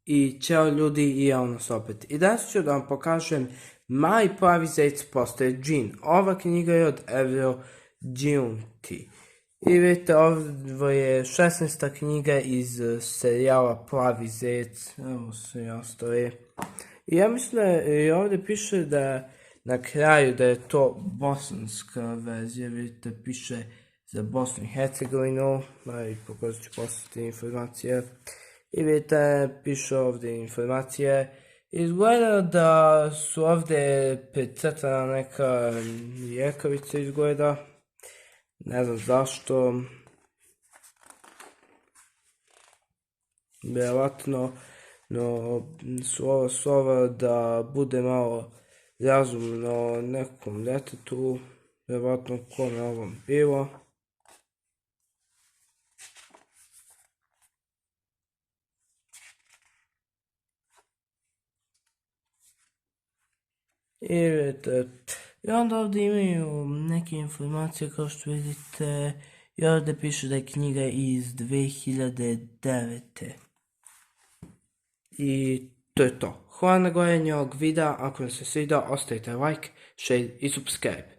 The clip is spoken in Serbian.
I ćao ljudi i ja nas opet. I danas ću da vam pokažem Mali plavi zec postaje džin. Ova knjiga je od Evro Giunti. I vidite, ovo je 16. knjiga iz serijala Plavi zec. Evo serijal stoji. I ja mislim i ovdje piše da na kraju da je to bosanska verzija. Vidite, piše za Bosnu i Hercegovinu. I pokazat ću poslati informacije. I vidite, piše ovdje informacije. Izgleda da su ovdje precrtana neka jekavica izgleda. Ne znam zašto. Vjerovatno su ova slova da bude malo razumno nekom djetetu. Vjerovatno kome ovom bilo. I onda ovdje imaju neke informacije kao što vidite. I ovdje piše da je knjiga iz 2009. I to je to. Hvala na gledanju ovog videa. Ako vam se svidio, ostavite like, share i subscribe.